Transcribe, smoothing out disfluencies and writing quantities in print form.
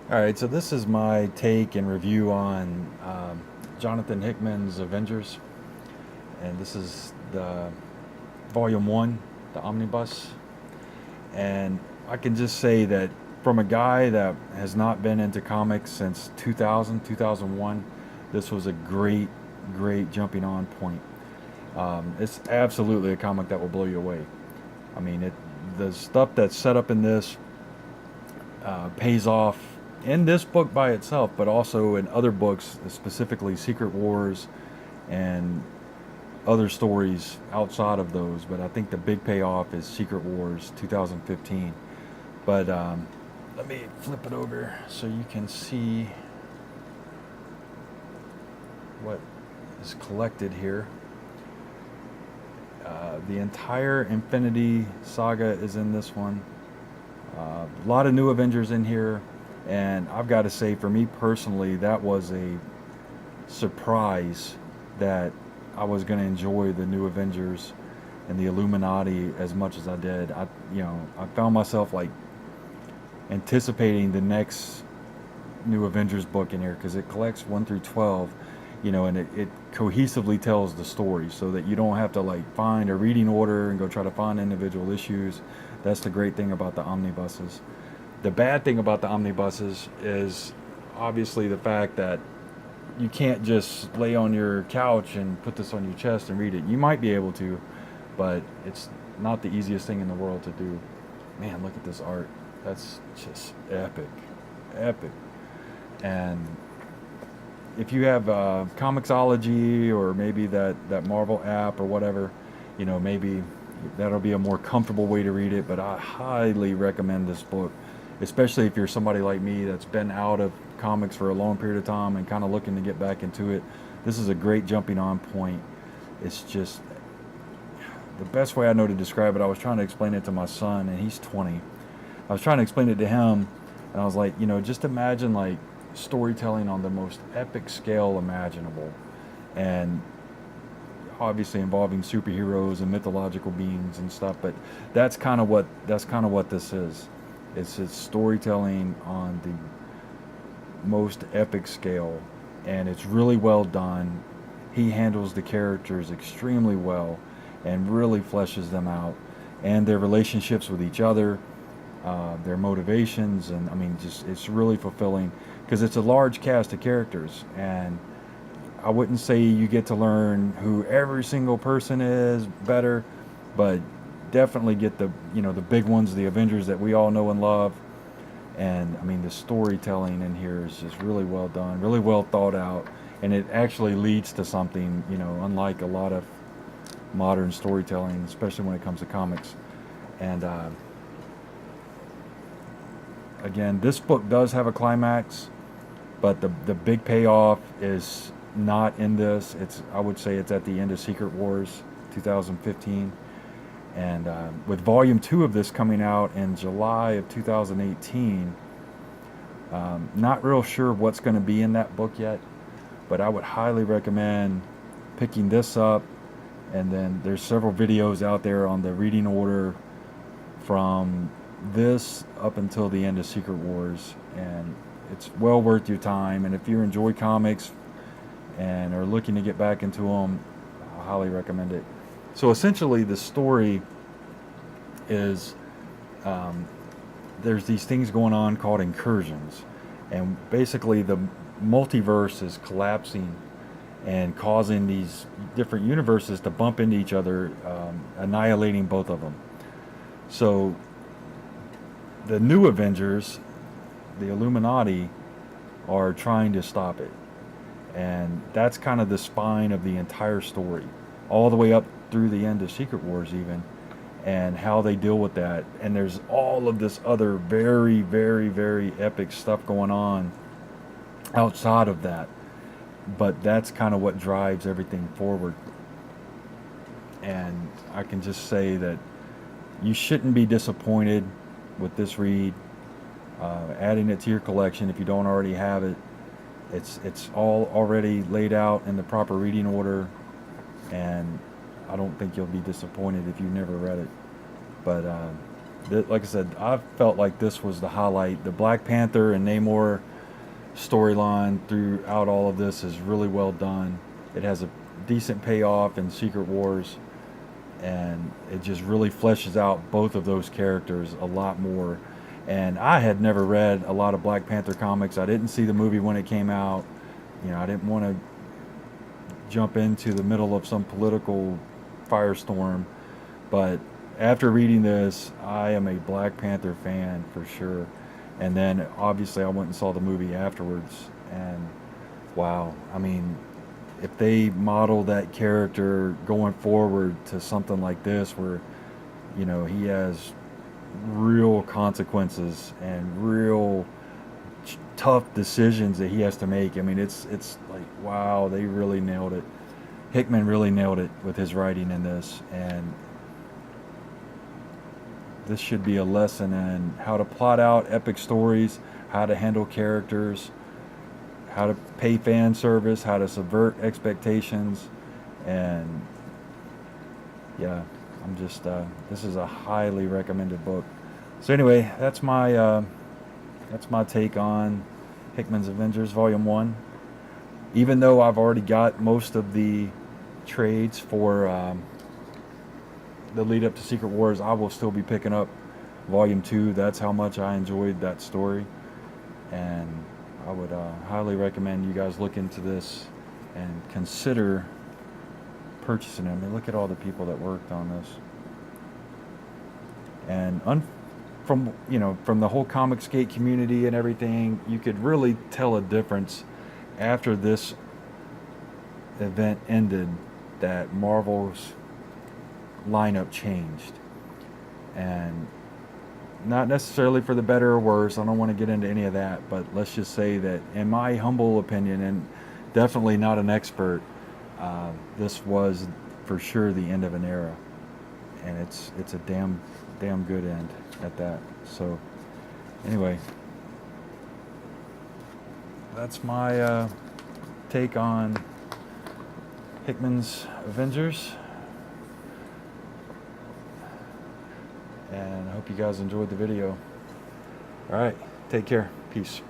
All right, so this is my take and review on Jonathan Hickman's Avengers, and this is the Volume 1, the Omnibus. And I can just say that from a guy that has not been into comics since 2000, 2001, this was a great, great jumping on point. It's absolutely a comic that will blow you away. I mean, the stuff that's set up in this pays off in this book by itself, but also in other books, specifically Secret Wars and other stories outside of those. But I think the big payoff is Secret Wars 2015. But let me flip it over so you can see what is collected here. The entire Infinity Saga is in this one. A lot of new Avengers in here, and I've got to say, for me personally, that was a surprise that I was going to enjoy the new Avengers and the Illuminati as much as I did. I found myself like anticipating the next new Avengers book in here because it collects 1 through 12, and it cohesively tells the story so that you don't have to like find a reading order and go try to find individual issues. That's the great thing about the omnibuses. The bad thing about the omnibuses is obviously the fact that you can't just lay on your couch and put this on your chest and read it. You might be able to, but it's not the easiest thing in the world to do. Man, look at this art. That's just epic. Epic. And if you have Comixology or maybe that Marvel app or whatever, maybe that'll be a more comfortable way to read it. But I highly recommend this book, especially if you're somebody like me that's been out of comics for a long period of time and kind of looking to get back into it. This is a great jumping on point. It's just the best way I know to describe it. I was trying to explain it to my son, and he's 20. I was trying to explain it to him, and I was like, just imagine like storytelling on the most epic scale imaginable, and obviously involving superheroes and mythological beings and stuff. But that's kind of what this is. It's storytelling on the most epic scale, and it's really well done. He handles the characters extremely well, and really fleshes them out, and their relationships with each other, their motivations, and I mean, just it's really fulfilling because it's a large cast of characters, and I wouldn't say you get to learn who every single person is better, but definitely get the big ones, the Avengers that we all know and love. And I mean, the storytelling in here is just really well done, really well thought out, and it actually leads to something, unlike a lot of modern storytelling, especially when it comes to comics. And again, this book does have a climax, but the big payoff is not in this. I would say it's at the end of Secret Wars 2015, and with Volume 2 of this coming out in July of 2018. Not real sure what's going to be in that book yet, but I would highly recommend picking this up. And then there's several videos out there on the reading order from this up until the end of Secret Wars, and it's well worth your time. And if you enjoy comics and are looking to get back into them, I highly recommend it. So essentially, the story is there's these things going on called incursions, and basically the multiverse is collapsing and causing these different universes to bump into each other, annihilating both of them. So the new Avengers, the Illuminati, are trying to stop it, and that's kind of the spine of the entire story, all the way up through the end of Secret Wars even, and how they deal with that. And there's all of this other very, very, very epic stuff going on outside of that, but that's kind of what drives everything forward. And I can just say that you shouldn't be disappointed with this read. Adding it to your collection if you don't already have it. It's all already laid out in the proper reading order, and I don't think you'll be disappointed if you never read it. But Like I said, I felt like this was the highlight. The Black Panther and Namor storyline throughout all of this is really well done. It has a decent payoff in Secret Wars, and it just really fleshes out both of those characters a lot more. And I had never read a lot of Black Panther comics. I didn't see the movie when it came out. You know, I didn't want to jump into the middle of some political firestorm, but after reading this, I am a Black Panther fan for sure. And then obviously I went and saw the movie afterwards, and wow, I mean, if they model that character going forward to something like this where, you know, he has real consequences and real tough decisions that he has to make. I mean, it's like, wow, they really nailed it. Hickman really nailed it with his writing in this, and this should be a lesson in how to plot out epic stories, how to handle characters, how to pay fan service, how to subvert expectations, and yeah, I'm just this is a highly recommended book. So anyway, that's my take on Hickman's Avengers Volume 1. Even though I've already got most of the trades for the lead up to Secret Wars, I will still be picking up Volume 2. That's how much I enjoyed that story, and I would highly recommend you guys look into this and consider purchasing them. I mean, look at all the people that worked on this, and from the whole Comicsgate community and everything, you could really tell a difference after this event ended, that Marvel's lineup changed, and not necessarily for the better or worse. I don't want to get into any of that, but let's just say that in my humble opinion, and definitely not an expert, this was for sure the end of an era, and it's a damn good end at that. So anyway, that's my take on Hickman's Avengers, and I hope you guys enjoyed the video. All right, take care. Peace.